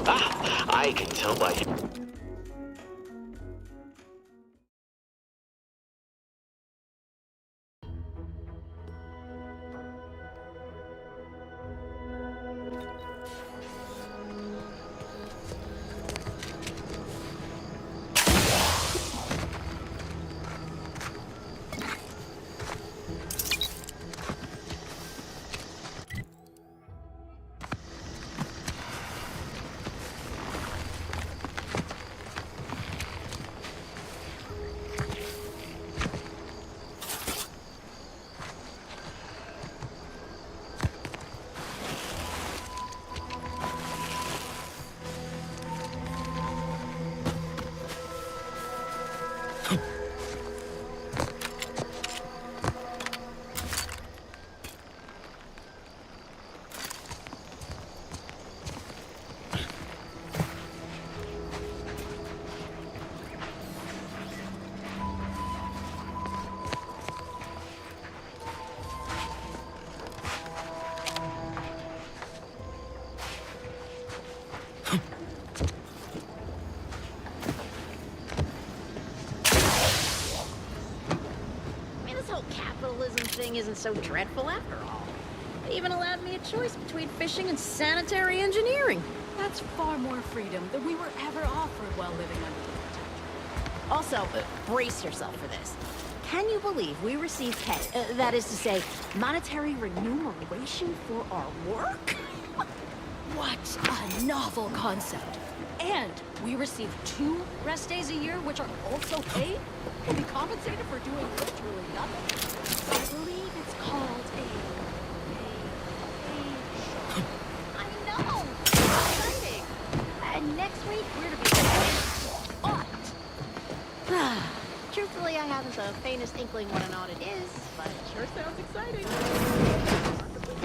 I can tell by you. Thing isn't so dreadful after all. They even allowed me a choice between fishing and sanitary engineering. That's far more freedom than we were ever offered while living under the protection. Also, brace yourself for this. Can you believe we receive pay, that is to say, monetary remuneration for our work? What a novel concept. And we receive 2 rest days a year, which are also paid? We'll be compensated for doing literally nothing. I believe it's called I know! Exciting! And next week, we're to be audit. Truthfully, I haven't the faintest inkling what an audit is, but it sure sounds exciting.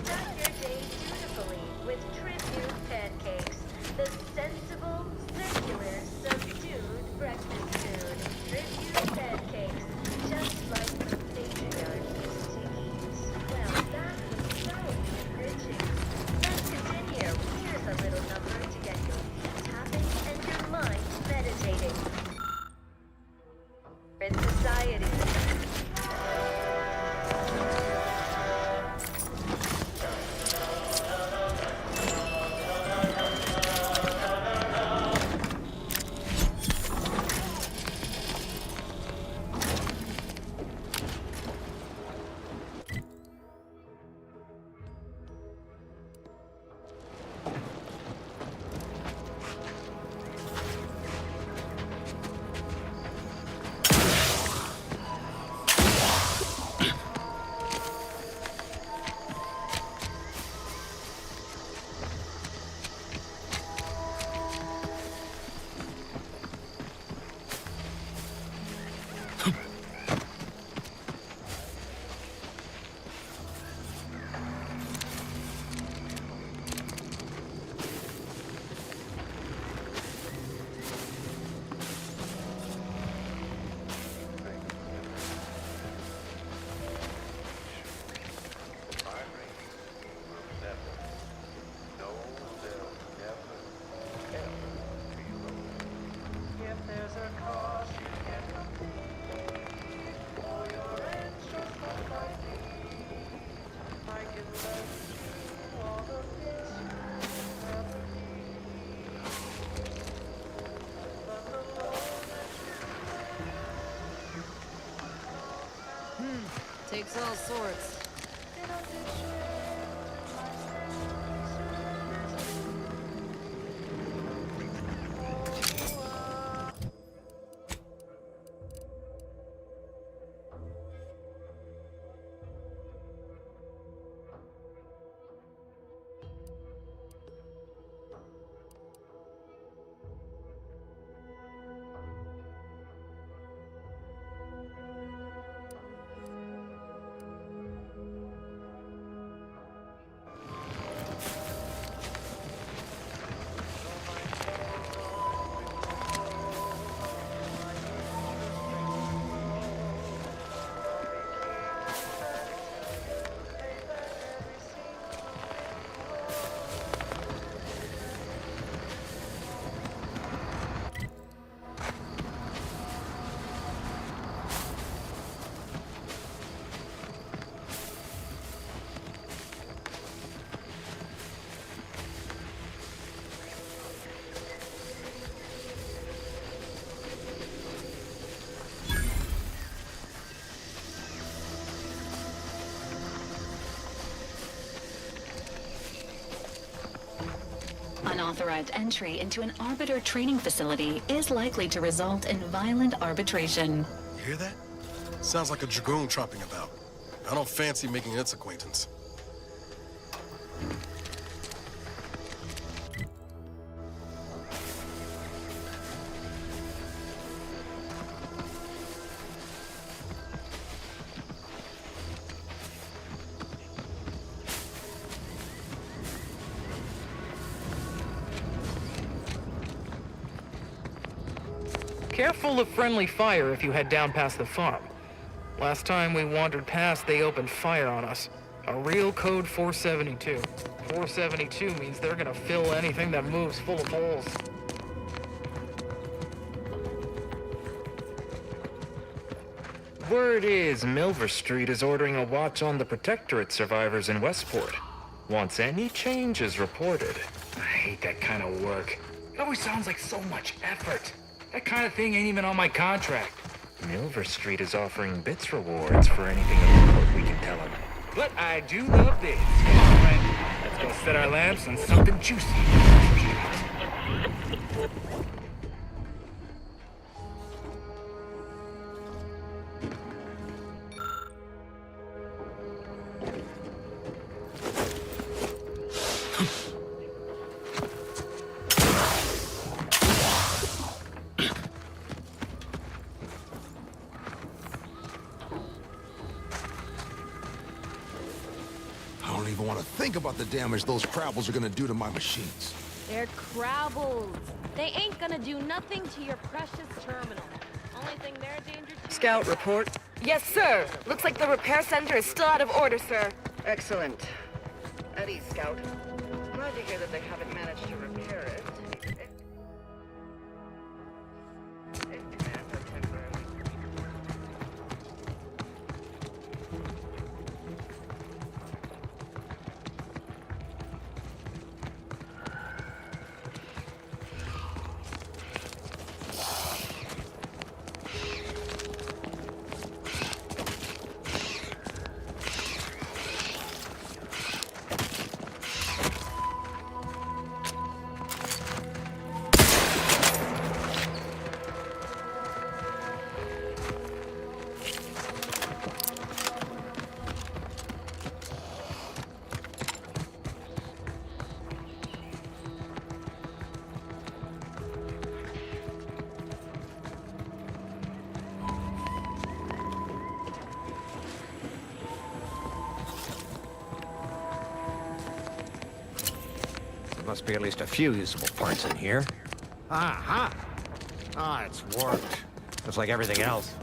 Start your day beautifully with Tribute Pancakes, the sensible, circular, subdued breakfast food. Tribute Pancakes, just like the patriarch used to eat. Well, that was so enriching. Let's continue. Here's a little number to get your feet tapping and your mind meditating. In society. takes all sorts. unauthorized entry into an arbiter training facility is likely to result in violent arbitration. You hear that? Sounds like a dragoon tromping about. I don't fancy making its acquaintance. Careful of friendly fire if you head down past the farm. Last time we wandered past, they opened fire on us. A real code 472. 472 means they're gonna fill anything that moves full of holes. Word is Milver Street is ordering a watch on the Protectorate survivors in Westport. Once any change is reported. I hate that kind of work. It always sounds like so much effort. That kind of thing ain't even on my contract. Milver Street is offering bits rewards for anything of import we can tell them. But I do love this. Come on, friend. Let's go set our lamps on something juicy. I don't even want to think about the damage those Crabbles are gonna do to my machines. They're Crabbles. They ain't gonna do nothing to your precious terminal. Only thing they're endangered to... Scout report. Yes, sir. Looks like the repair center is still out of order, sir. Excellent. At ease, Scout. Glad to hear that they haven't managed to repair it. There must be at least a few usable parts in here. Ah, it's worked. Just like everything else.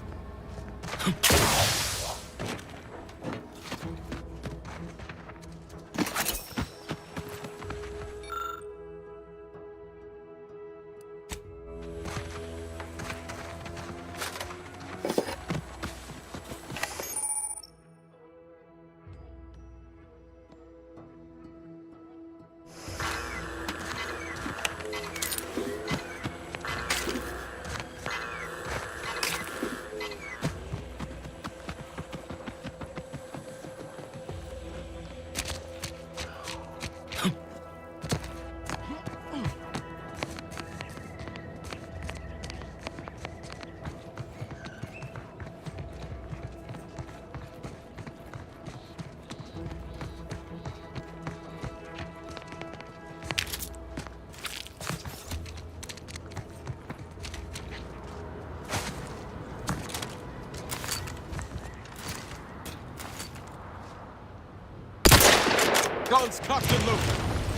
Guns cocked and loaded.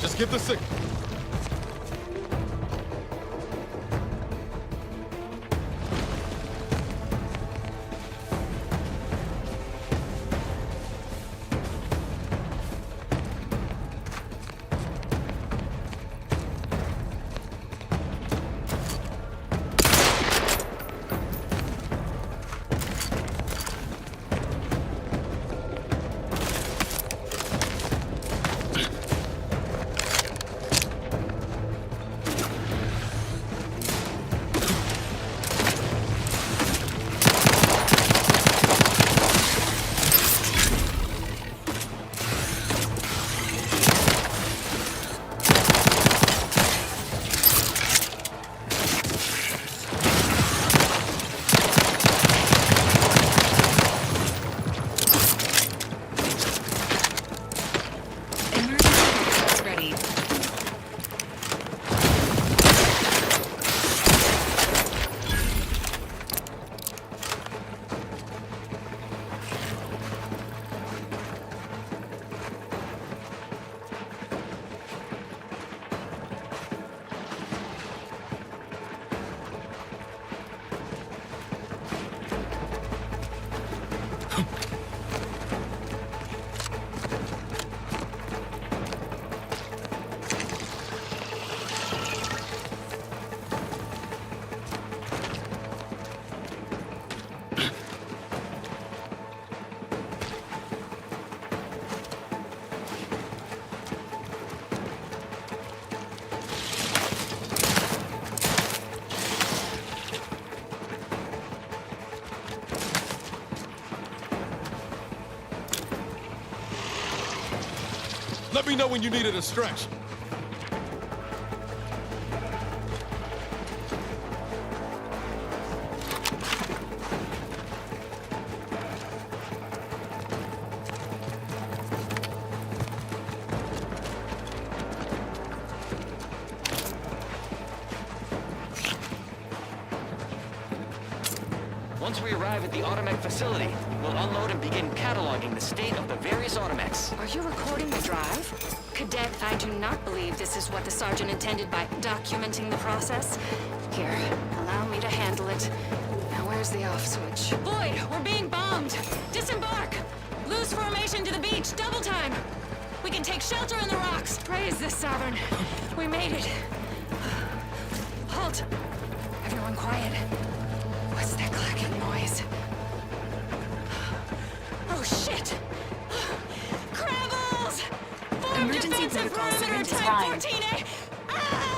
Just give the signal. me know when you needed a stretch. Once we arrive at the Automech facility, we'll unload and begin cataloging the state of the various Automechs. Are you recording the drive? Cadet, I do not believe this is what the sergeant intended by documenting the process. Here, allow me to handle it. Now where's the off switch? Boyd, we're being bombed! Disembark! Lose formation to the beach, double time! We can take shelter in the rocks! Praise the Sovereign. We made it. Halt! Everyone quiet. What's that clacking noise? Oh shit! Crabbles! Form Emergency defensive protocols are perimeter into type time. 14A! Ah!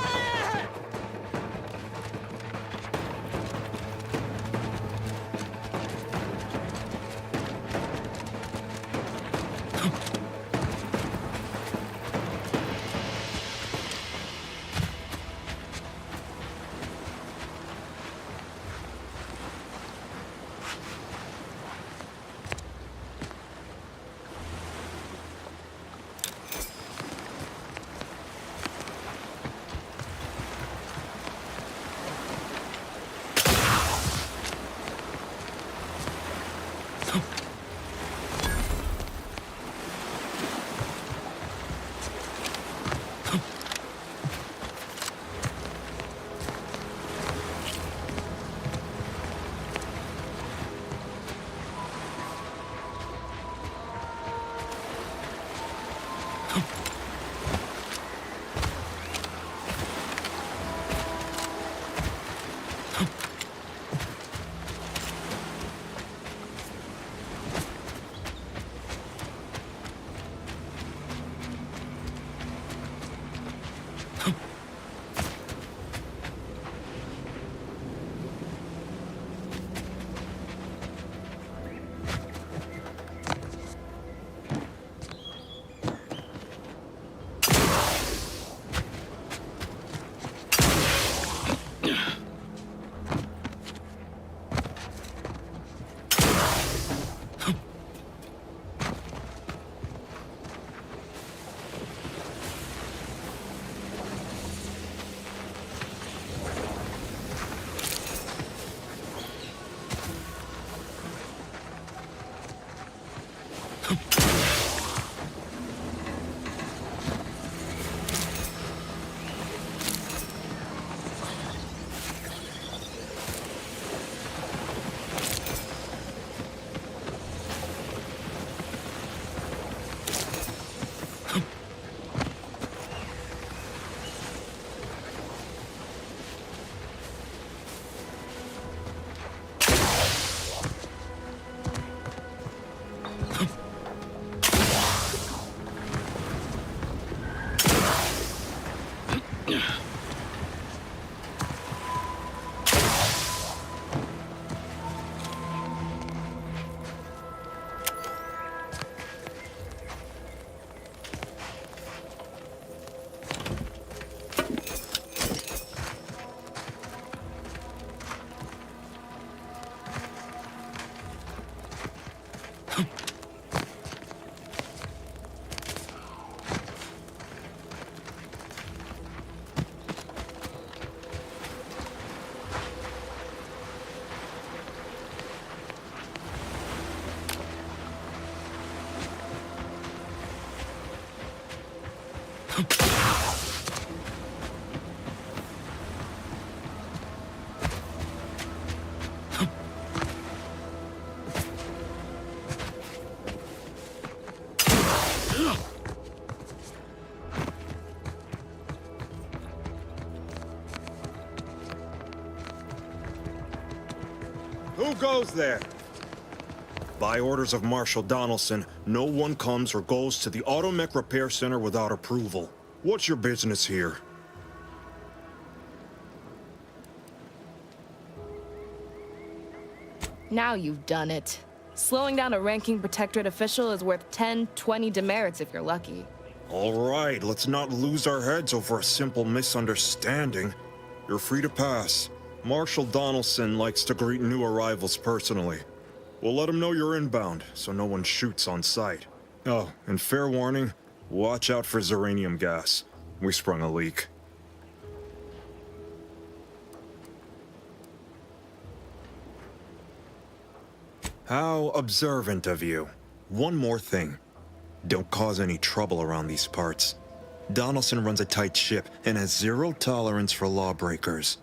Who goes there? By orders of Marshal Donaldson, no one comes or goes to the Automech Repair Center without approval. What's your business here? Now you've done it. Slowing down a ranking protectorate official is worth 10, 20 demerits if you're lucky. All right, let's not lose our heads over a simple misunderstanding. You're free to pass. Marshal Donaldson likes to greet new arrivals personally. We'll let him know you're inbound, so no one shoots on sight. Oh, and fair warning, watch out for Zeranium gas. We sprung a leak. How observant of you. One more thing. Don't cause any trouble around these parts. Donaldson runs a tight ship and has zero tolerance for lawbreakers.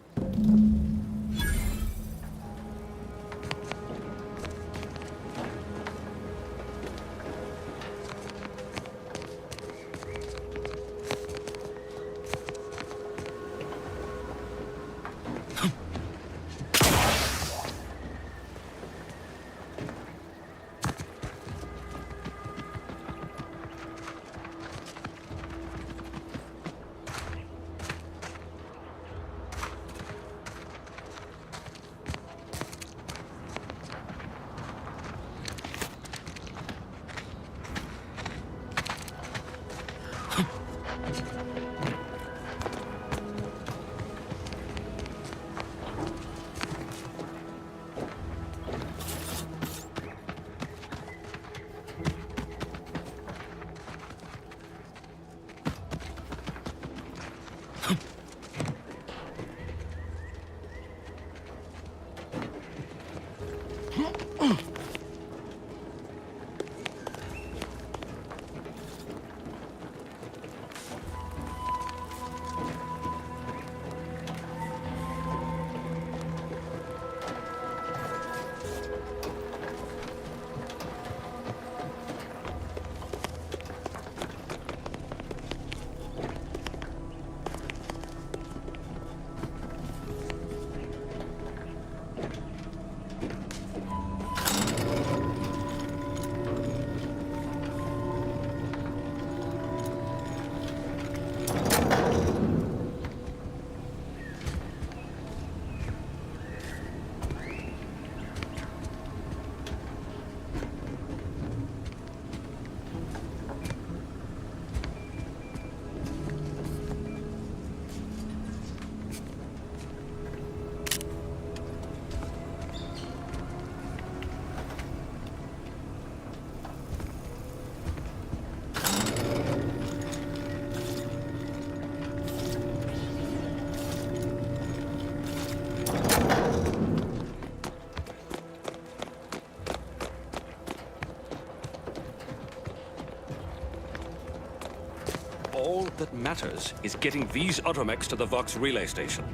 All that matters is getting these Automechs to the Vox relay station.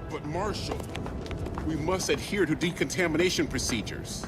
But Marshal, we must adhere to decontamination procedures.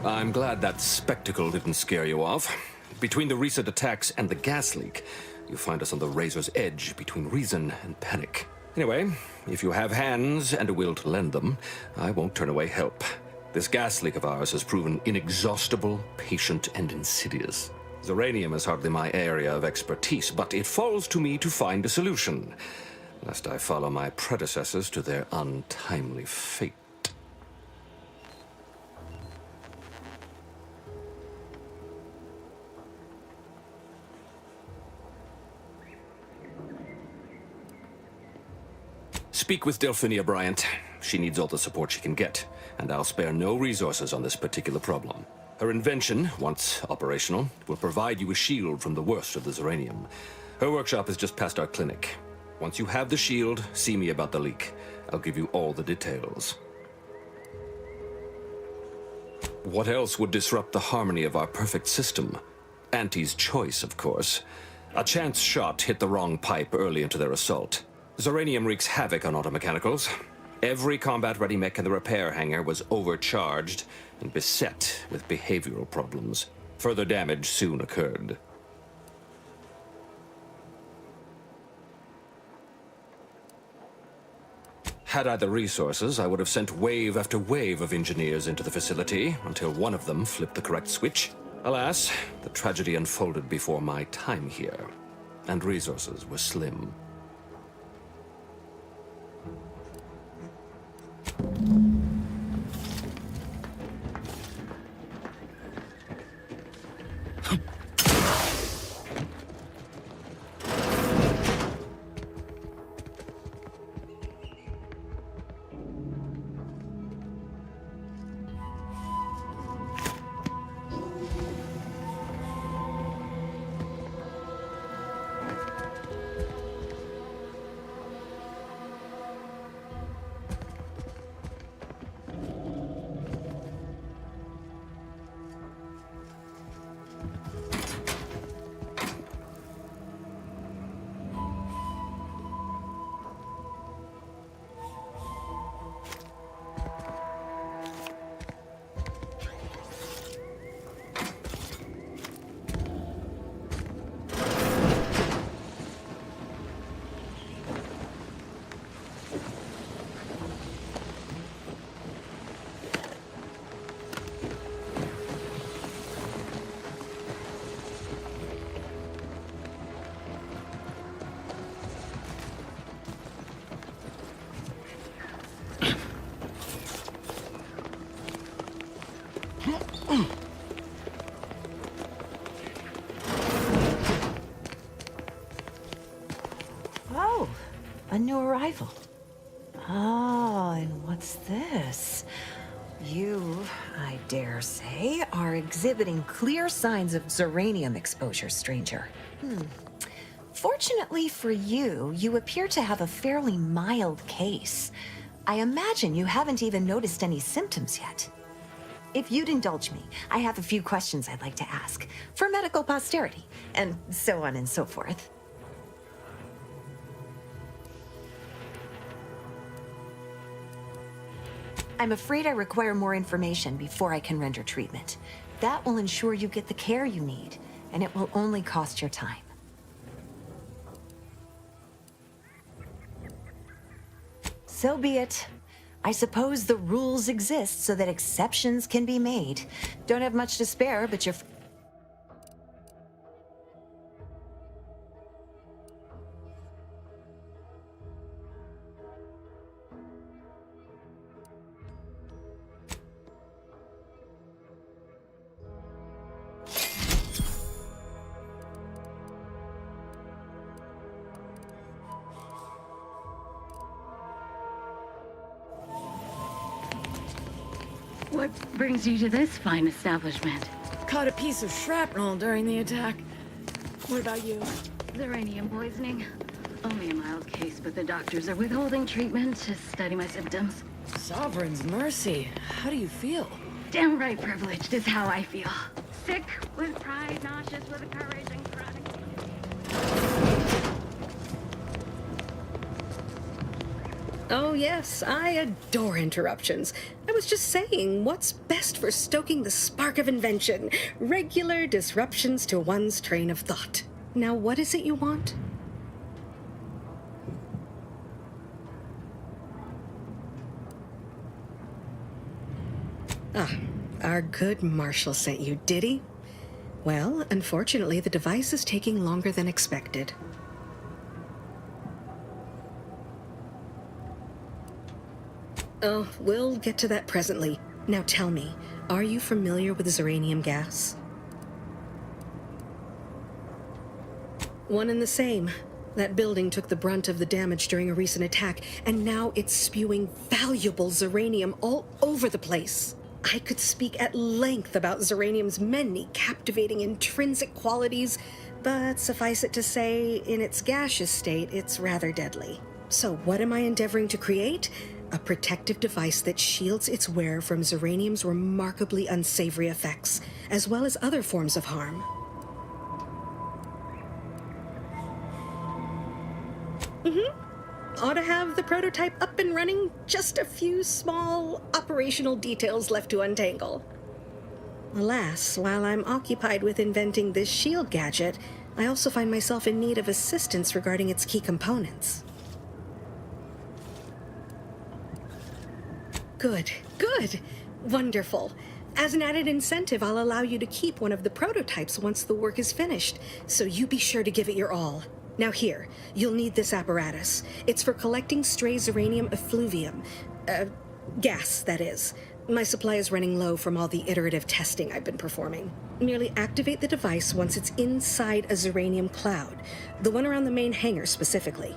I'm glad that spectacle didn't scare you off. Between the recent attacks and the gas leak, you find us on the razor's edge between reason and panic. Anyway, if you have hands and a will to lend them, I won't turn away help. This gas leak of ours has proven inexhaustible, patient, and insidious. Zeranium is hardly my area of expertise, but it falls to me to find a solution, lest I follow my predecessors to their untimely fate. Speak with Delphinia Bryant. She needs all the support she can get, and I'll spare no resources on this particular problem. Her invention, once operational, will provide you a shield from the worst of the Zeranium. Her workshop is just past our clinic. Once you have the shield, see me about the leak. I'll give you all the details. What else would disrupt the harmony of our perfect system? Auntie's choice, of course. A chance shot hit the wrong pipe early into their assault. Zeranium wreaks havoc on automechanicals. Every combat-ready mech in the repair hangar was overcharged and beset with behavioral problems. Further damage soon occurred. Had I the resources, I would have sent wave after wave of engineers into the facility until one of them flipped the correct switch. Alas, the tragedy unfolded before my time here, and resources were slim. Oh, a new arrival. Oh, and what's this? You, I dare say, are exhibiting clear signs of Zeranium exposure, stranger. Fortunately for you, you appear to have a fairly mild case. I imagine you haven't even noticed any symptoms yet. If you'd indulge me, I have a few questions I'd like to ask, for medical posterity, and so on and so forth. I'm afraid I require more information before I can render treatment. That will ensure you get the care you need, and it will only cost your time. So be it. I suppose the rules exist so that exceptions can be made. Don't have much to spare, but you're... What brings you to this fine establishment? Caught a piece of shrapnel during the attack. What about you? Zeranium poisoning. Only a mild case, but the doctors are withholding treatment to study my symptoms. Sovereign's mercy. How do you feel? Downright privileged is how I feel. Sick with pride, nauseous with courage, and chronic... Oh yes, I adore interruptions. I was just saying, what's best for stoking the spark of invention? Regular disruptions to one's train of thought. Now, what is it you want? Ah, our good Marshall sent you, did he? Well, unfortunately, the device is taking longer than expected. Oh, we'll get to that presently. Now tell me, are you familiar with Zeranium gas? One and the same. That building took the brunt of the damage during a recent attack, and now it's spewing valuable Zeranium all over the place. I could speak at length about Zeranium's many captivating intrinsic qualities, but suffice it to say, in its gaseous state, it's rather deadly. So what am I endeavoring to create? A protective device that shields its wearer from Zeranium's remarkably unsavory effects, as well as other forms of harm. Ought to have the prototype up and running, just a few small operational details left to untangle. Alas, while I'm occupied with inventing this shield gadget, I also find myself in need of assistance regarding its key components. Good, good, wonderful. As an added incentive, I'll allow you to keep one of the prototypes once the work is finished, so you be sure to give it your all. Now here, you'll need this apparatus. It's for collecting stray Zeranium effluvium. Gas, that is. My supply is running low from all the iterative testing I've been performing. Merely activate the device once it's inside a Zeranium cloud, the one around the main hangar specifically.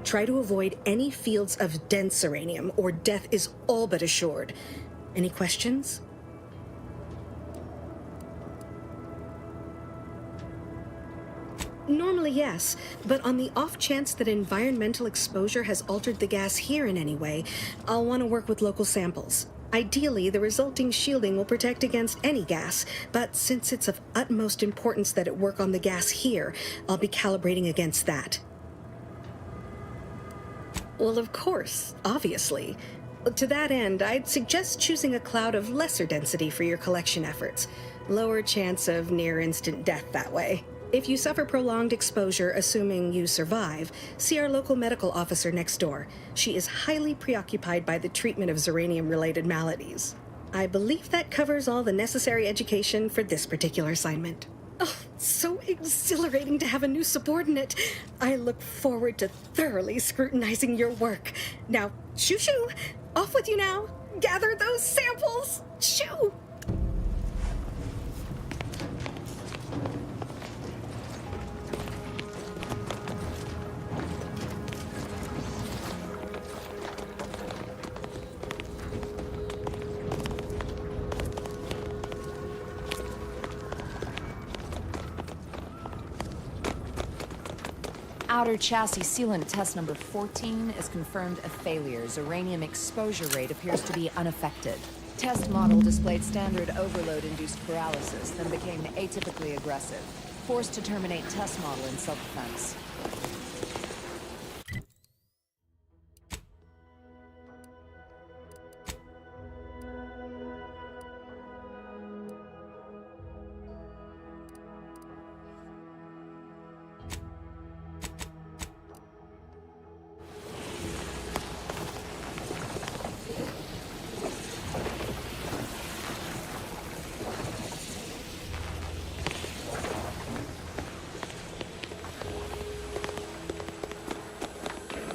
Try to avoid any fields of dense Zeranium, or death is all but assured. Any questions? Normally, yes, but on the off chance that environmental exposure has altered the gas here in any way, I'll want to work with local samples. Ideally, the resulting shielding will protect against any gas, but since it's of utmost importance that it work on the gas here, I'll be calibrating against that. Well, of course, obviously. To that end, I'd suggest choosing a cloud of lesser density for your collection efforts. Lower chance of near-instant death that way. If you suffer prolonged exposure, assuming you survive, see our local medical officer next door. She is highly preoccupied by the treatment of Zeranium-related maladies. I believe that covers all the necessary education for this particular assignment. Oh, so exhilarating to have a new subordinate. I look forward to thoroughly scrutinizing your work. Now, shoo-shoo! Off with you now! Gather those samples! Shoo! Outer chassis sealant test number 14 is confirmed a failure. Zeranium exposure rate appears to be unaffected. Test model displayed standard overload-induced paralysis, then became atypically aggressive. Forced to terminate test model in self-defense.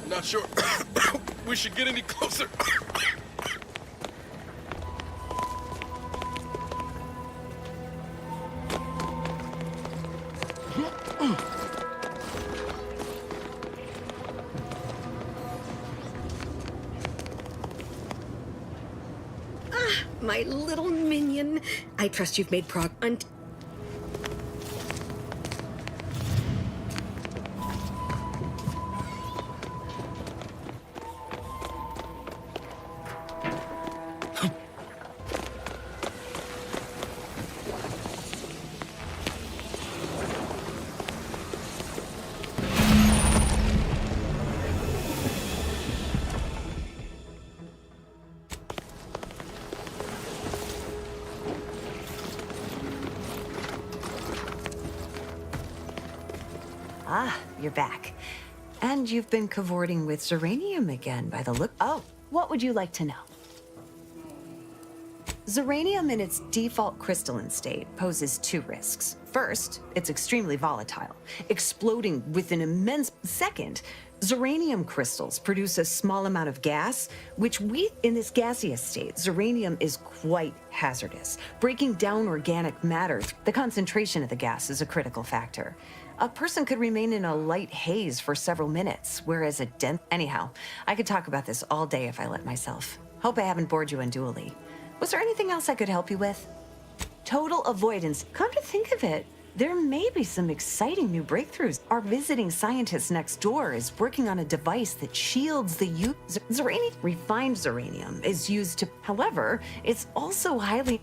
Not sure we should get any closer. My little minion. I trust you've made Ah, you're back. And you've been cavorting with Zeranium again by the look. Oh, what would you like to know? Zeranium in its default crystalline state poses 2 risks. First, it's extremely volatile, exploding within an immense second. Zeranium crystals produce a small amount of gas, which in this gaseous state, zeranium is quite hazardous. Breaking down organic matter, the concentration of the gas is a critical factor. A person could remain in a light haze for several minutes, whereas a dense... Anyhow, I could talk about this all day if I let myself. Hope I haven't bored you unduly. Was there anything else I could help you with? Total avoidance. Come to think of it, there may be some exciting new breakthroughs. Our visiting scientist next door is working on a device that shields the Zeranium. Refined zeranium is used to... However, it's also highly...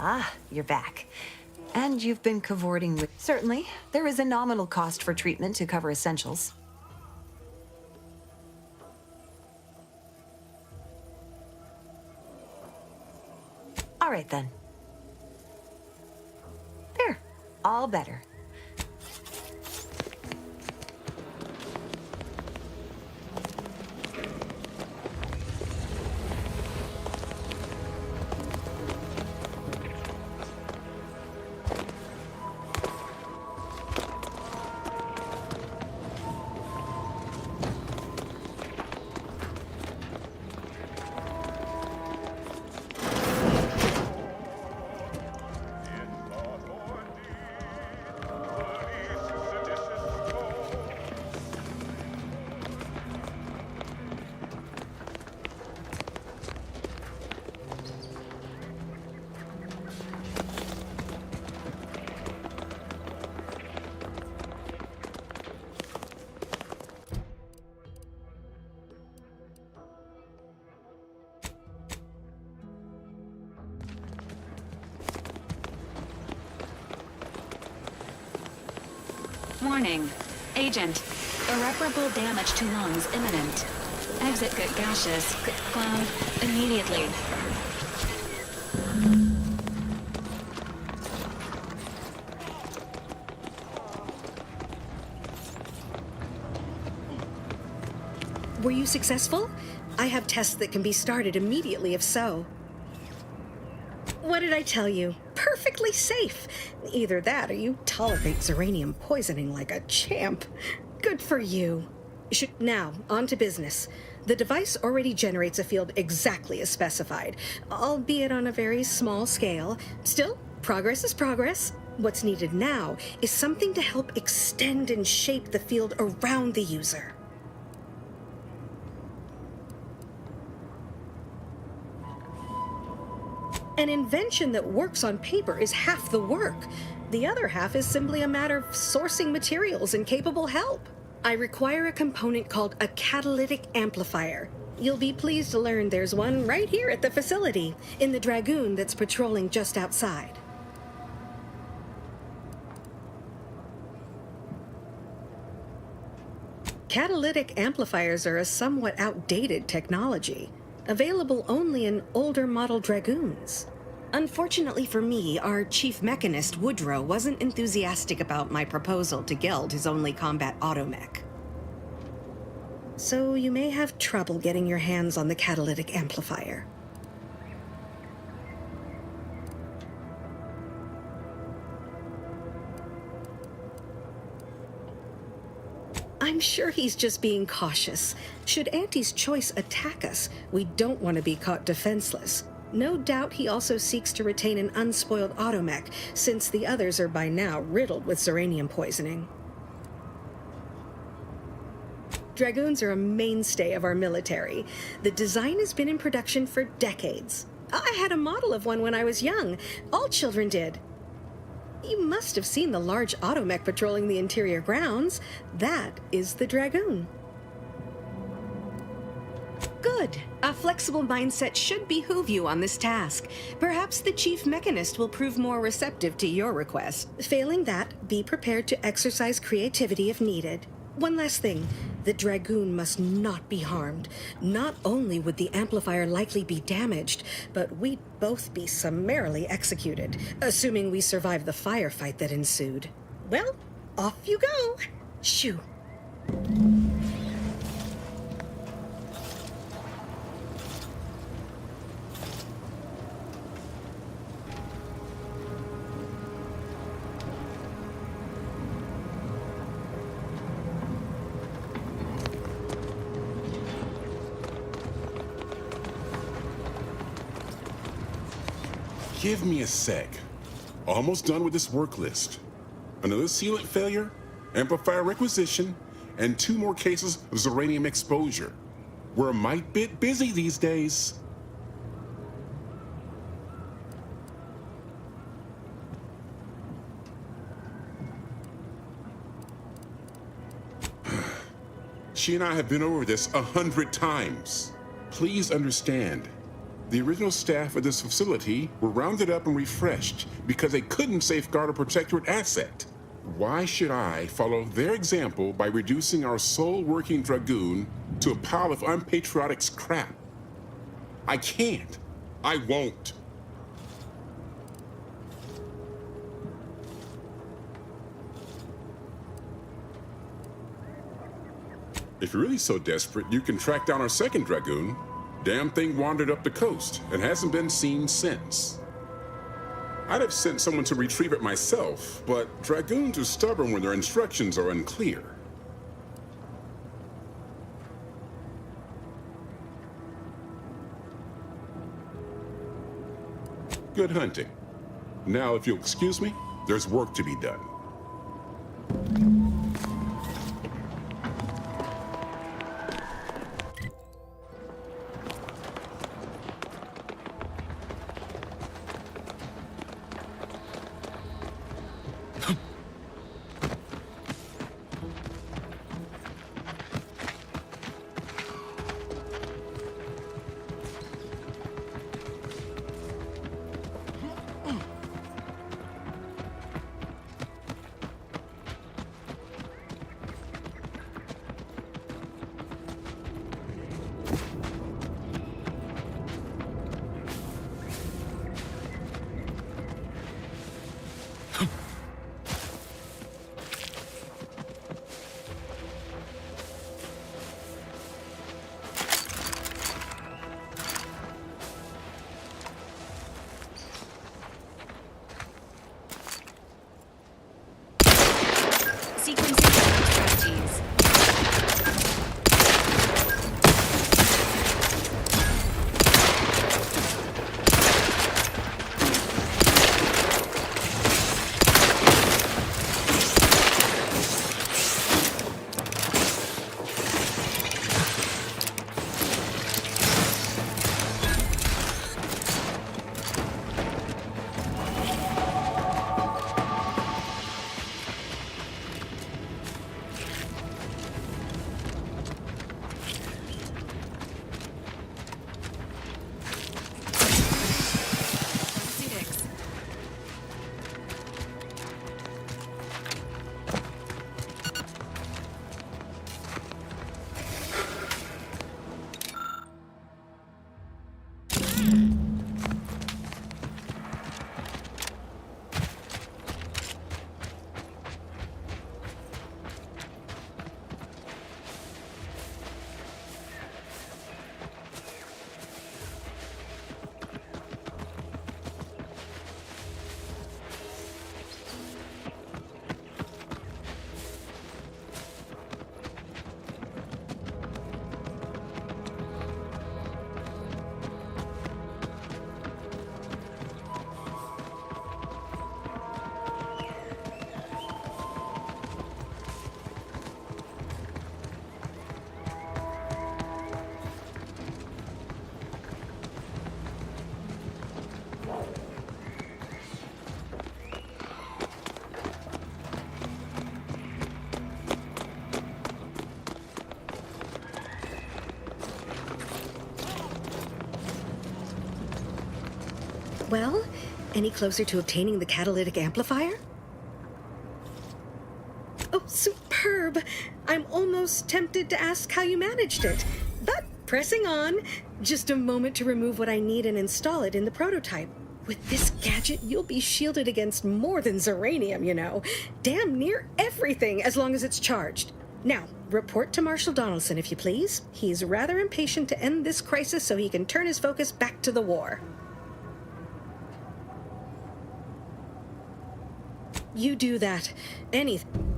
Ah, you're back. And you've been cavorting with... Certainly, there is a nominal cost for treatment to cover essentials. All right, then. There. All better. Warning. Agent. Irreparable damage to lungs imminent. Exit get gaseous. Cloud. Immediately. Were you successful? I have tests that can be started immediately if so. What did I tell you? Perfectly safe. Either that or you tolerate zeranium poisoning like a champ. Good for you. Now, on to business. The device already generates a field exactly as specified, albeit on a very small scale. Still, progress is progress. What's needed now is something to help extend and shape the field around the user. An invention that works on paper is half the work. The other half is simply a matter of sourcing materials and capable help. I require a component called a catalytic amplifier. You'll be pleased to learn there's one right here at the facility, in the Dragoon that's patrolling just outside. Catalytic amplifiers are a somewhat outdated technology, available only in older model Dragoons. Unfortunately for me, our chief mechanist, Woodrow, wasn't enthusiastic about my proposal to gild his only combat automech. So you may have trouble getting your hands on the catalytic amplifier. I'm sure he's just being cautious. Should Auntie's choice attack us, we don't want to be caught defenseless. No doubt he also seeks to retain an unspoiled automech, since the others are by now riddled with zeranium poisoning. Dragoons are a mainstay of our military. The design has been in production for decades. I had a model of one when I was young. All children did. You must have seen the large automech patrolling the interior grounds. That is the Dragoon. Good. A flexible mindset should behoove you on this task. Perhaps the chief mechanist will prove more receptive to your request. Failing that, be prepared to exercise creativity if needed. One last thing. The Dragoon must not be harmed. Not only would the amplifier likely be damaged, but we'd both be summarily executed, assuming we survive the firefight that ensued. Well, off you go. Shoo. Give me a sec. Almost done with this work list. Another sealant failure, amplifier requisition, and 2 more cases of Zeranium exposure. We're a mite bit busy these days. She and I have been over this 100 times. Please understand. The original staff of this facility were rounded up and refreshed because they couldn't safeguard a protectorate asset. Why should I follow their example by reducing our sole working Dragoon to a pile of unpatriotic scrap? I can't. I won't. If you're really so desperate, you can track down our second Dragoon. Damn thing wandered up the coast and hasn't been seen since. I'd have sent someone to retrieve it myself, but Dragoons are stubborn when their instructions are unclear. Good hunting. Now, if you'll excuse me, there's work to be done. Well, any closer to obtaining the catalytic amplifier? Oh, superb! I'm almost tempted to ask how you managed it. But pressing on, just a moment to remove what I need and install it in the prototype. With this gadget, you'll be shielded against more than Zeranium, you know. Damn near everything, as long as it's charged. Now, report to Marshal Donaldson, if you please. He's rather impatient to end this crisis so he can turn his focus back to the war. You do that. Anything.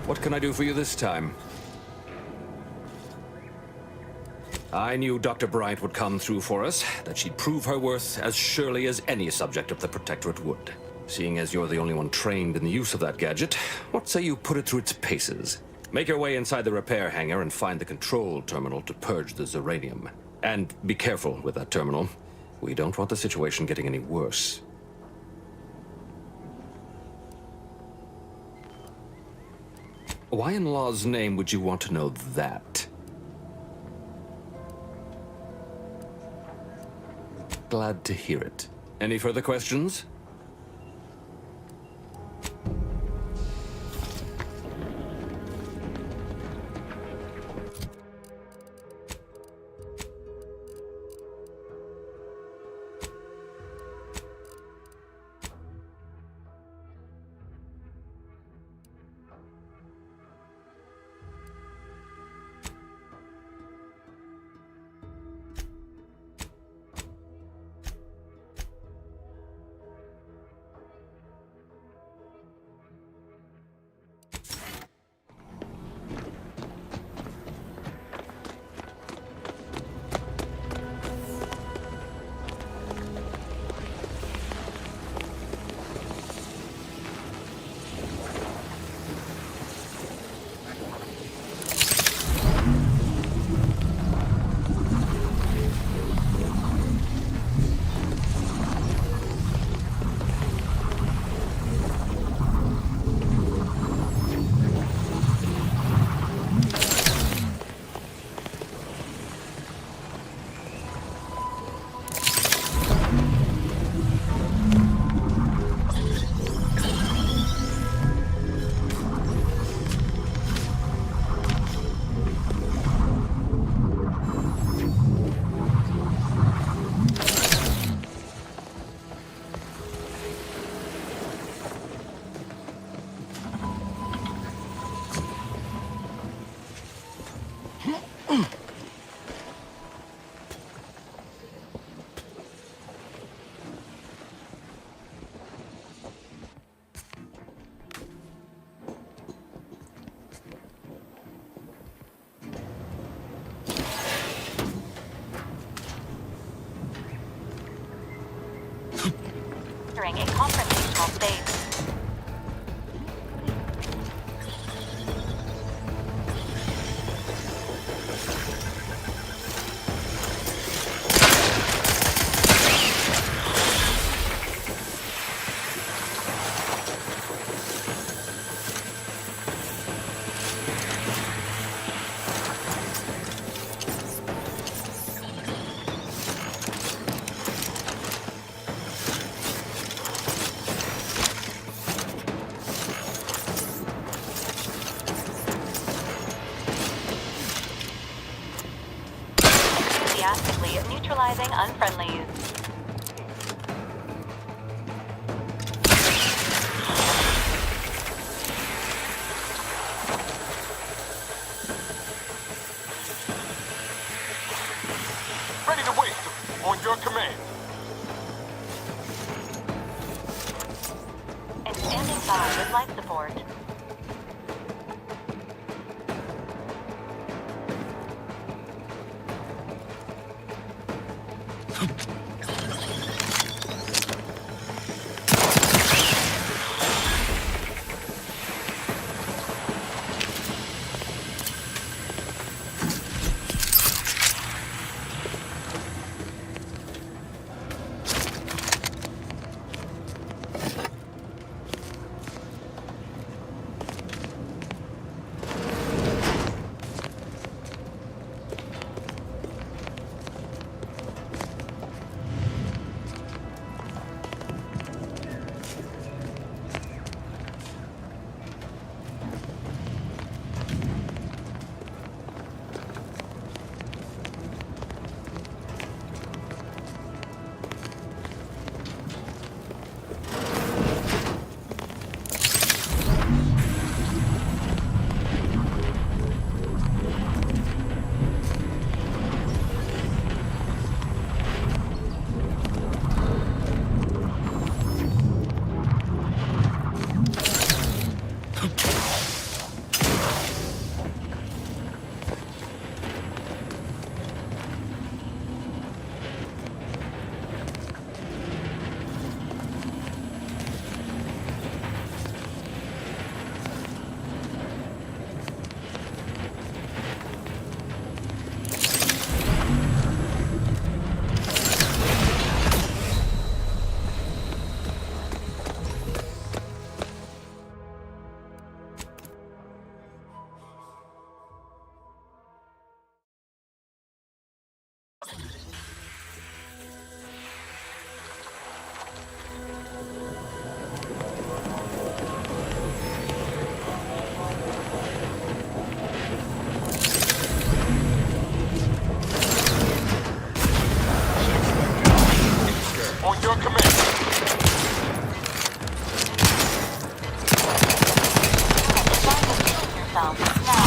What can I do for you this time? I knew Dr. Bryant would come through for us, that she'd prove her worth as surely as any subject of the Protectorate would. Seeing as you're the only one trained in the use of that gadget, what say you put it through its paces? Make your way inside the repair hangar and find the control terminal to purge the Zeranium. And be careful with that terminal. We don't want the situation getting any worse. Why in law's name would you want to know that? Glad to hear it. Any further questions? Neutralizing unfriendlies. Ready to wait. On your command. And standing by with life support. On your command. Yourself now.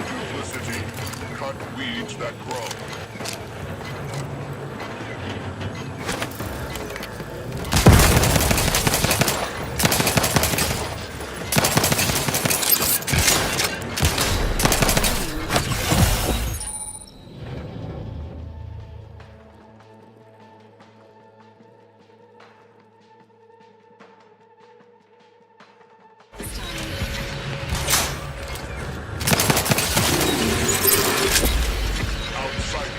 Duplicity. Cut weeds that grow. Outside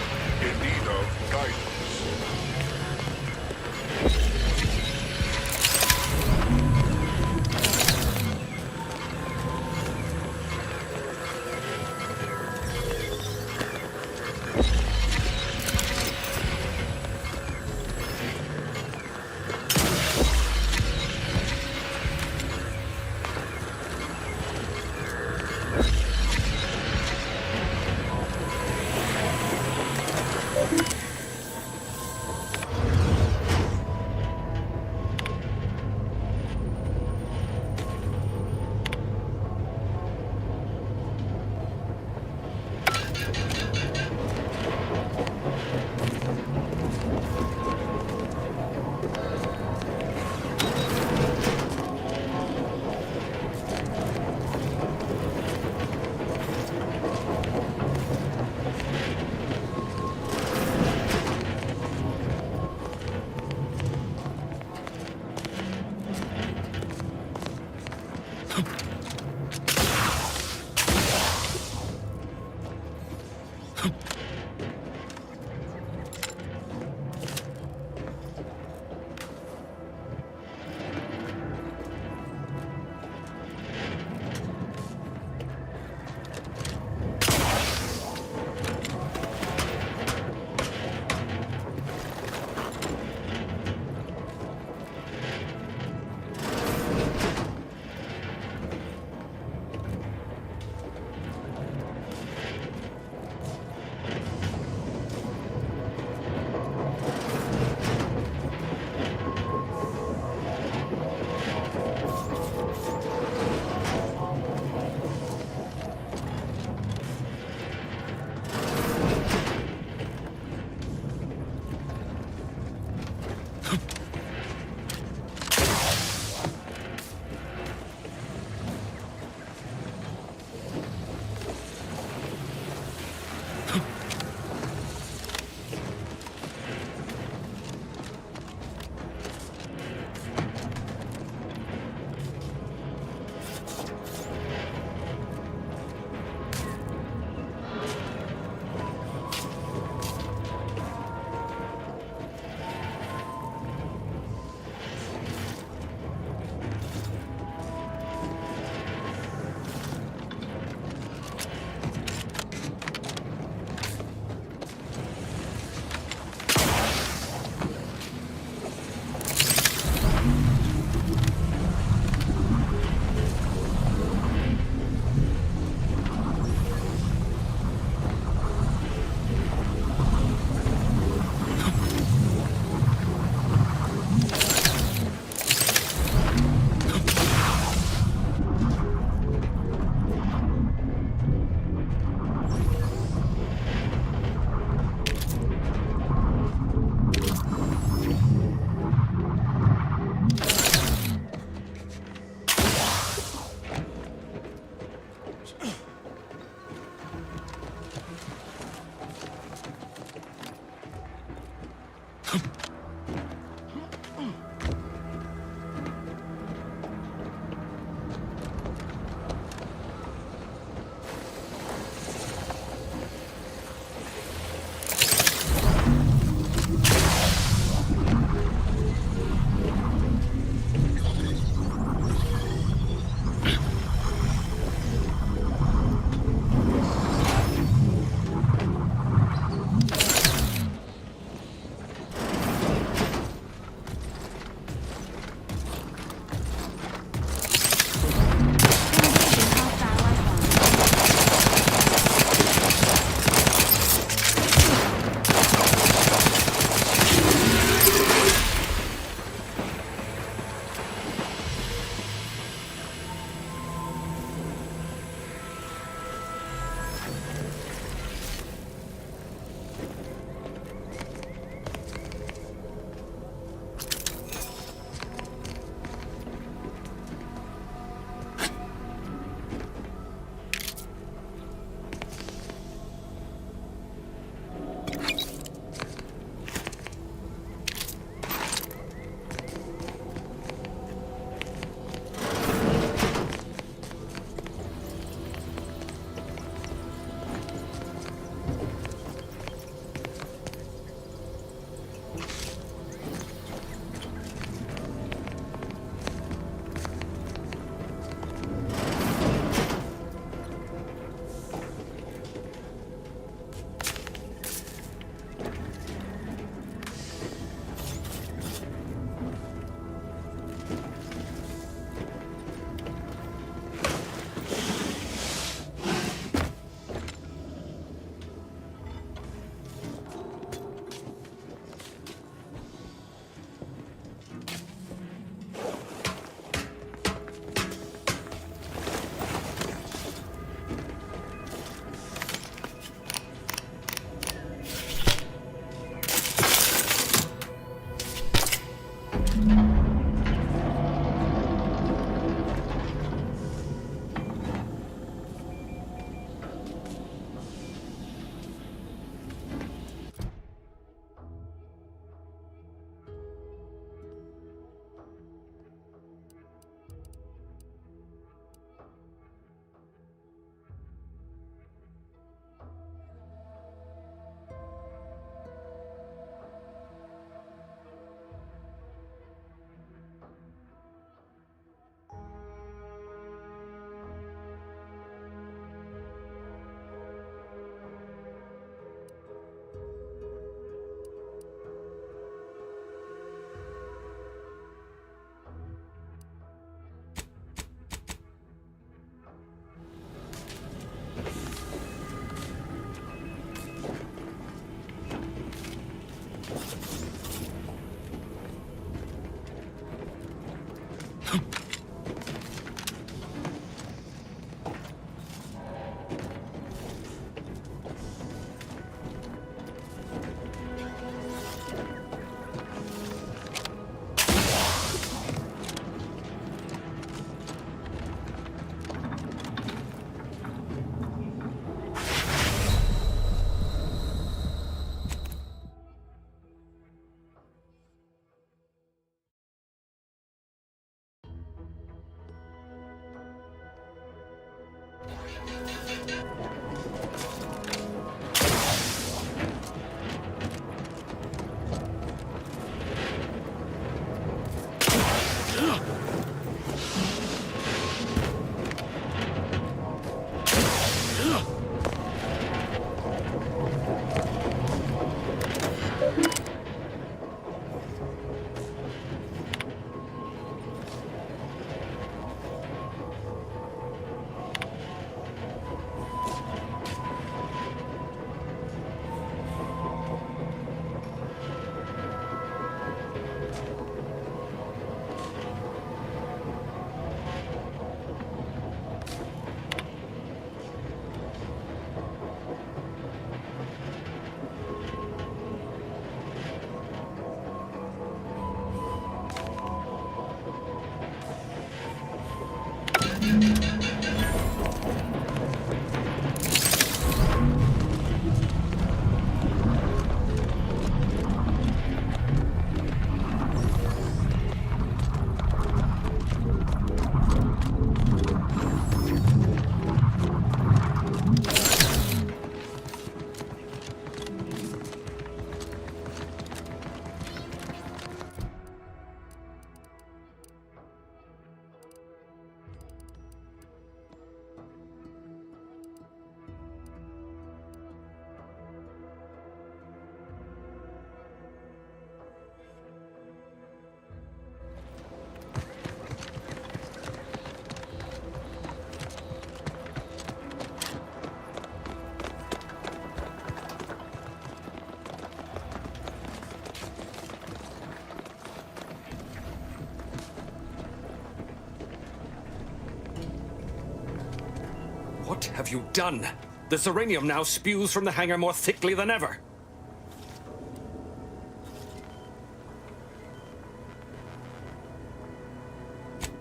What have you done? The Serenium now spews from the hangar more thickly than ever.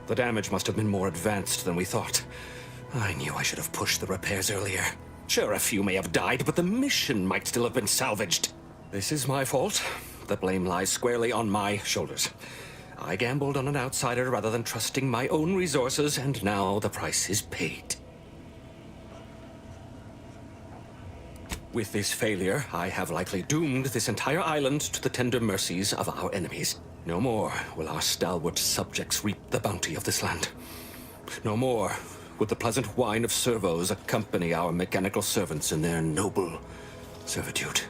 The damage must have been more advanced than we thought. I knew I should have pushed the repairs earlier. Sure, a few may have died, but the mission might still have been salvaged. This is my fault. The blame lies squarely on my shoulders. I gambled on an outsider rather than trusting my own resources, and now the price is paid. With this failure, I have likely doomed this entire island to the tender mercies of our enemies. No more will our stalwart subjects reap the bounty of this land. No more would the pleasant wine of servos accompany our mechanical servants in their noble servitude.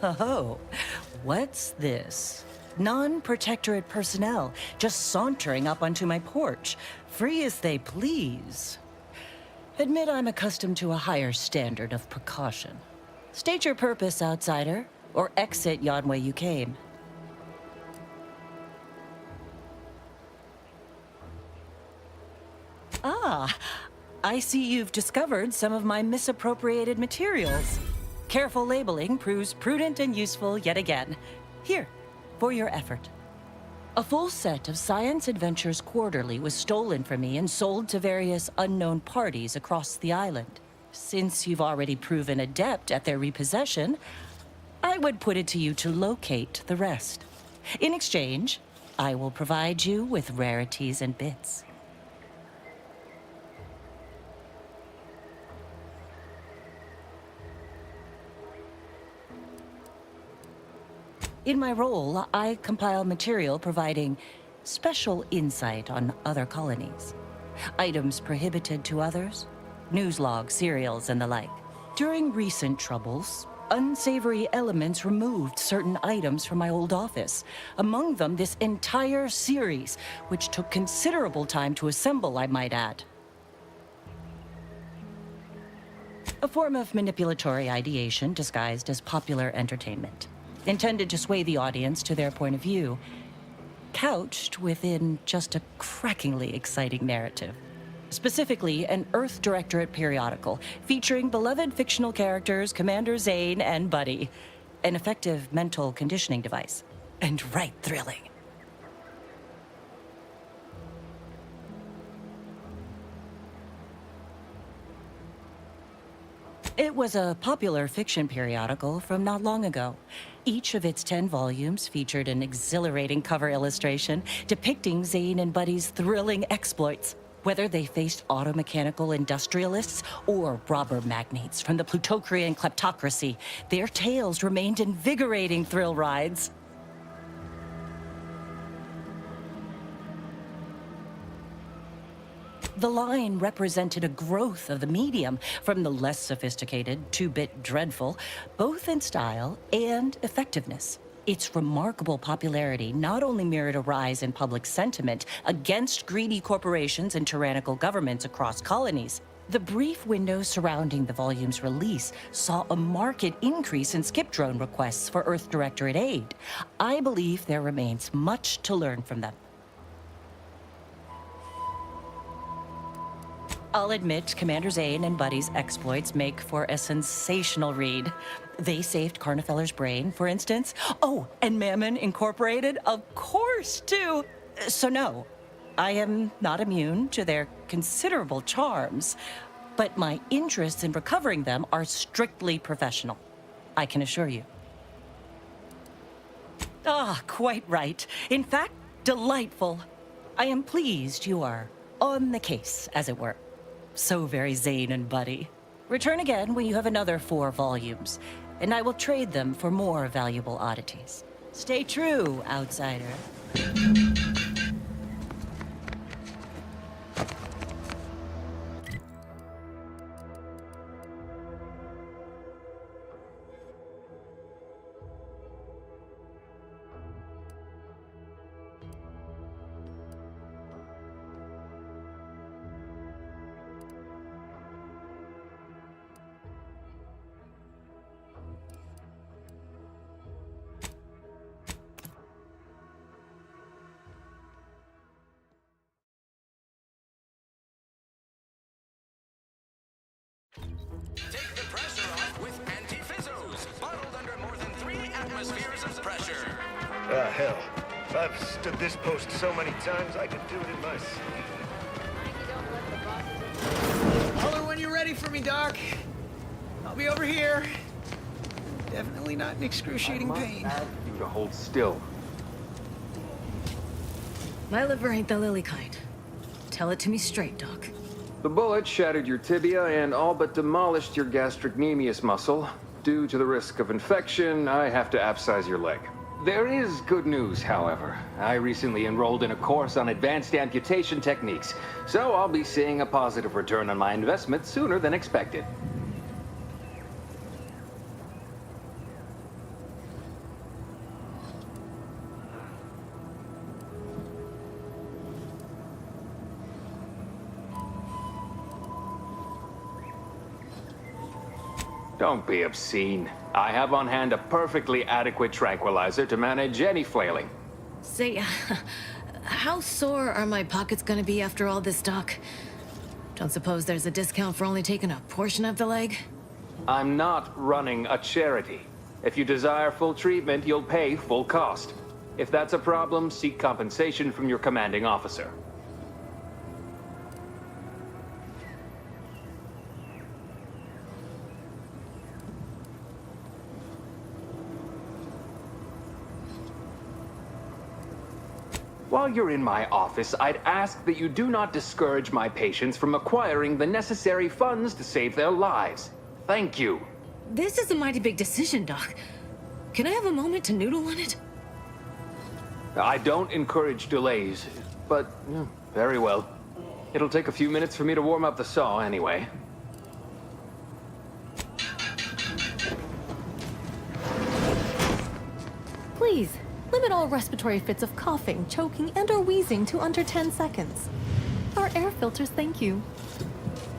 Oh, what's this? Non-protectorate personnel just sauntering up onto my porch, free as they please. Admit I'm accustomed to a higher standard of precaution. State your purpose, outsider, or exit yon way you came. Ah, I see you've discovered some of my misappropriated materials. Careful labeling proves prudent and useful yet again. Here, for your effort. A full set of Science Adventures Quarterly was stolen from me and sold to various unknown parties across the island. Since you've already proven adept at their repossession, I would put it to you to locate the rest. In exchange, I will provide you with rarities and bits. In my role, I compile material providing special insight on other colonies. Items prohibited to others, news logs, serials, and the like. During recent troubles, unsavory elements removed certain items from my old office. Among them, this entire series, which took considerable time to assemble, I might add. A form of manipulatory ideation disguised as popular entertainment, intended to sway the audience to their point of view, couched within just a crackingly exciting narrative. Specifically, an Earth Directorate periodical featuring beloved fictional characters Commander Zane and Buddy. An effective mental conditioning device. And right thrilling. It was a popular fiction periodical from not long ago. Each of its 10 volumes featured an exhilarating cover illustration depicting Zane and Buddy's thrilling exploits. Whether they faced automechanical industrialists or robber magnates from the Plutocrian kleptocracy, their tales remained invigorating thrill rides. The line represented a growth of the medium from the less sophisticated 2-bit dreadful, both in style and effectiveness. Its remarkable popularity not only mirrored a rise in public sentiment against greedy corporations and tyrannical governments across colonies. The brief window surrounding the volume's release saw a marked increase in skip drone requests for Earth Directorate aid. I believe there remains much to learn from them. I'll admit, Commander Zane and Buddy's exploits make for a sensational read. They saved Carnifeller's brain, for instance. Oh, and Mammon Incorporated, of course, too. So no, I am not immune to their considerable charms, but my interests in recovering them are strictly professional, I can assure you. Ah, quite right. In fact, delightful. I am pleased you are on the case, as it were. So very Zane and Buddy. Return again when you have another 4 volumes, and I will trade them for more valuable oddities. Stay true, outsider. Take the pressure off with Anti-Fizzos, bottled under more than 3 atmospheres of pressure. Ah, hell. I've stood this post so many times I could do it in my sleep. Holler when you're ready for me, Doc. I'll be over here. Definitely not in excruciating pain. You to hold still. My liver ain't the lily kind. Tell it to me straight, Doc. The bullet shattered your tibia and all but demolished your gastrocnemius muscle. Due to the risk of infection, I have to abscise your leg. There is good news, however. I recently enrolled in a course on advanced amputation techniques, so I'll be seeing a positive return on my investment sooner than expected. Don't be obscene. I have on hand a perfectly adequate tranquilizer to manage any flailing. Say, how sore are my pockets gonna be after all this, Doc? Don't suppose there's a discount for only taking a portion of the leg? I'm not running a charity. If you desire full treatment, you'll pay full cost. If that's a problem, seek compensation from your commanding officer. While you're in my office, I'd ask that you do not discourage my patients from acquiring the necessary funds to save their lives. Thank you. This is a mighty big decision, Doc. Can I have a moment to noodle on it? I don't encourage delays, but very well. It'll take a few minutes for me to warm up the saw anyway. Please, limit all respiratory fits of coughing, choking, and/or wheezing to under 10 seconds. Our air filters thank you.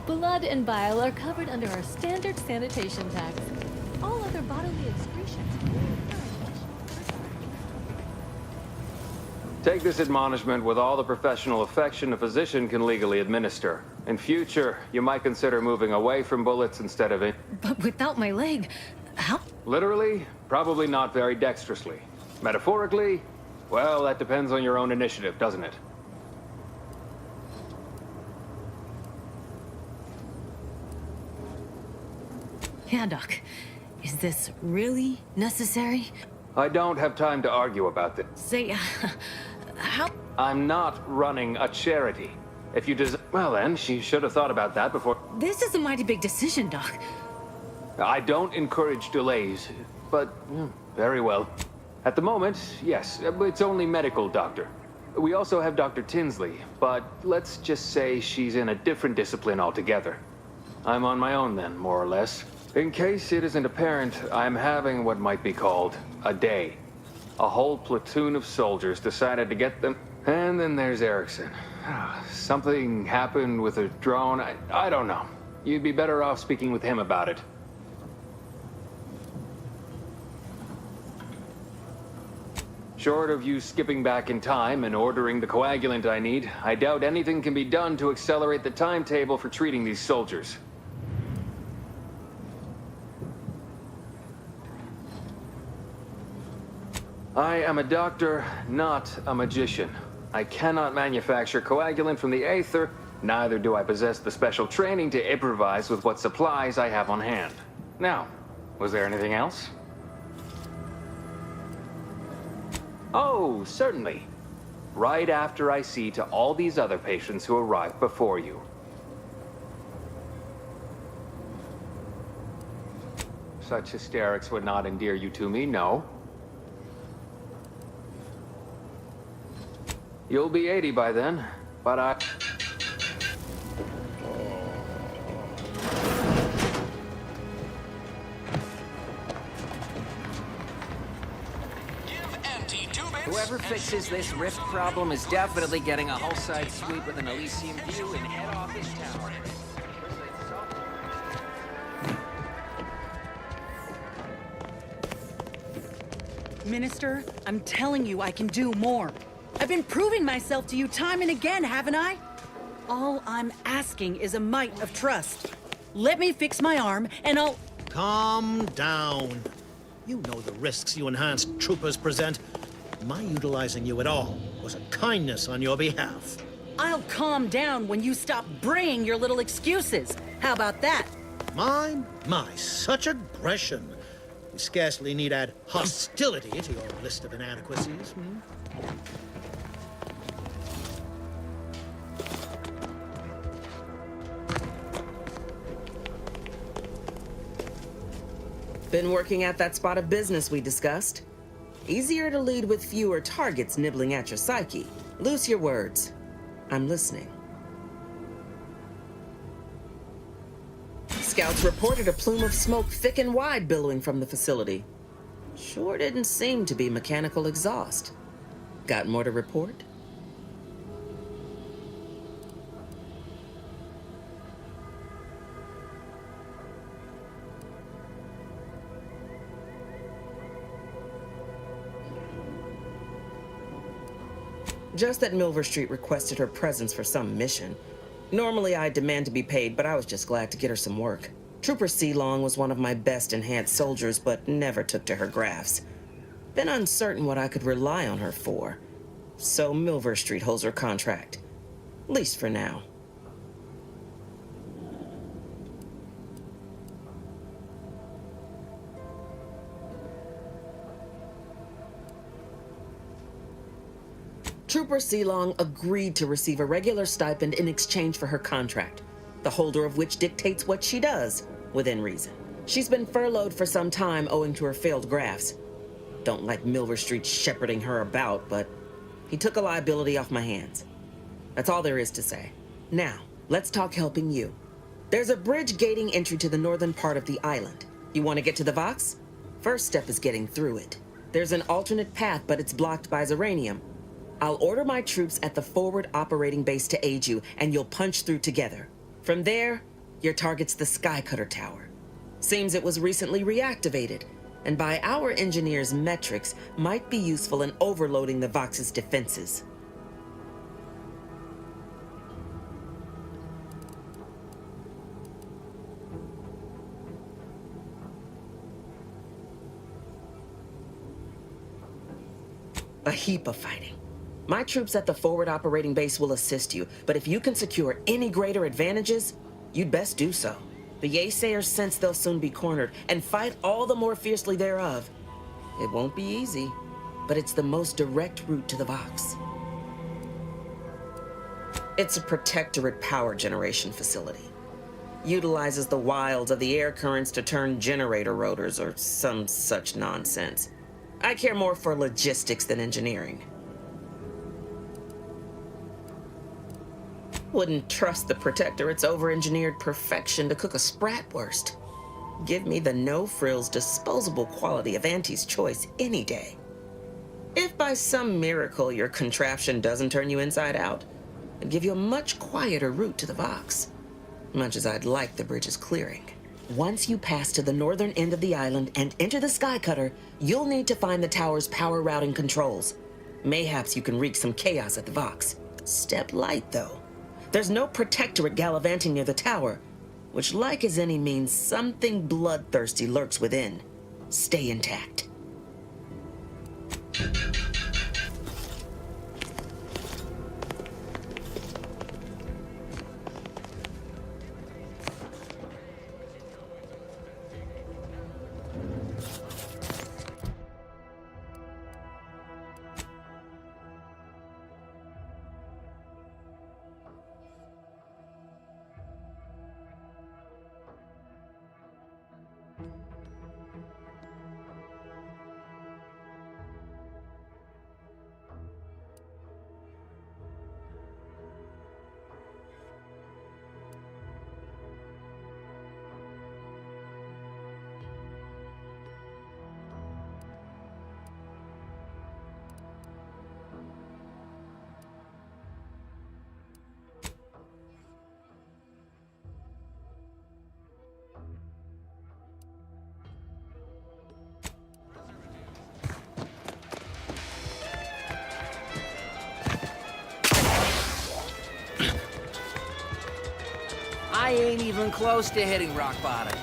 Blood and bile are covered under our standard sanitation tax. All other bodily excretions. Take this admonishment with all the professional affection a physician can legally administer. In future, you might consider moving away from bullets instead of it. But without my leg, how? Literally, probably not very dexterously. Metaphorically, well, that depends on your own initiative, doesn't it? Yeah, Doc. Is this really necessary? I don't have time to argue about this. Say, how? I'm not running a charity. If you well then, she should have thought about that before. This is a mighty big decision, Doc. I don't encourage delays, but very well. At the moment, yes, it's only medical, Doctor. We also have Dr. Tinsley, but let's just say she's in a different discipline altogether. I'm on my own then, more or less. In case it isn't apparent, I'm having what might be called a day. A whole platoon of soldiers decided to get them. And then there's Erickson. Something happened with a drone. I don't know. You'd be better off speaking with him about it. Short of you skipping back in time and ordering the coagulant I need, I doubt anything can be done to accelerate the timetable for treating these soldiers. I am a doctor, not a magician. I cannot manufacture coagulant from the aether, neither do I possess the special training to improvise with what supplies I have on hand. Now, was there anything else? Oh, certainly. Right after I see to all these other patients who arrived before you. Such hysterics would not endear you to me, no. You'll be 80 by then, but I... Whoever fixes this rift problem is definitely getting a hull side suite with an Elysium view in head office tower. Minister, I'm telling you I can do more. I've been proving myself to you time and again, haven't I? All I'm asking is a mite of trust. Let me fix my arm, and I'll... Calm down. You know the risks you enhanced troopers present. My utilizing you at all was a kindness on your behalf. I'll calm down when you stop bringing your little excuses. How about that? My, such aggression. We scarcely need add hostility to your list of inadequacies. Been working at that spot of business we discussed. Easier to lead with fewer targets nibbling at your psyche. Loose your words. I'm listening. Scouts reported a plume of smoke thick and wide billowing from the facility. Sure didn't seem to be mechanical exhaust. Got more to report? Just that Milver Street requested her presence for some mission. Normally I'd demand to be paid, but I was just glad to get her some work. Trooper Sealong was one of my best enhanced soldiers, but never took to her grafts. Been uncertain what I could rely on her for. So Milver Street holds her contract. At least for now. Trooper Sealong agreed to receive a regular stipend in exchange for her contract, the holder of which dictates what she does, within reason. She's been furloughed for some time owing to her failed grafts. Don't like Milver Street shepherding her about, but he took a liability off my hands. That's all there is to say. Now, let's talk helping you. There's a bridge gating entry to the northern part of the island. You want to get to the Vox? First step is getting through it. There's an alternate path, but it's blocked by Zeranium. I'll order my troops at the forward operating base to aid you, and you'll punch through together. From there, your target's the Skycutter Tower. Seems it was recently reactivated, and by our engineers' metrics, might be useful in overloading the Vox's defenses. A heap of fighting. My troops at the forward operating base will assist you, but if you can secure any greater advantages, you'd best do so. The Yaysayers sense they'll soon be cornered, and fight all the more fiercely thereof. It won't be easy, but it's the most direct route to the Vox. It's a protectorate power generation facility. Utilizes the wilds of the air currents to turn generator rotors or some such nonsense. I care more for logistics than engineering. Wouldn't trust the Protectorate's over-engineered perfection to cook a Spratwurst. Give me the no-frills, disposable quality of Auntie's choice any day. If by some miracle your contraption doesn't turn you inside out, I'd give you a much quieter route to the Vox. Much as I'd like the bridge's clearing. Once you pass to the northern end of the island and enter the Skycutter, you'll need to find the tower's power routing controls. Mayhaps you can wreak some chaos at the Vox. Step light, though. There's no Protectorate gallivanting near the tower, which, like as any, means something bloodthirsty lurks within. Stay intact. I ain't even close to hitting rock bottom.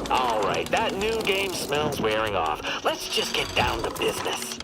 All right, that new game smells wearing off. Let's just get down to business.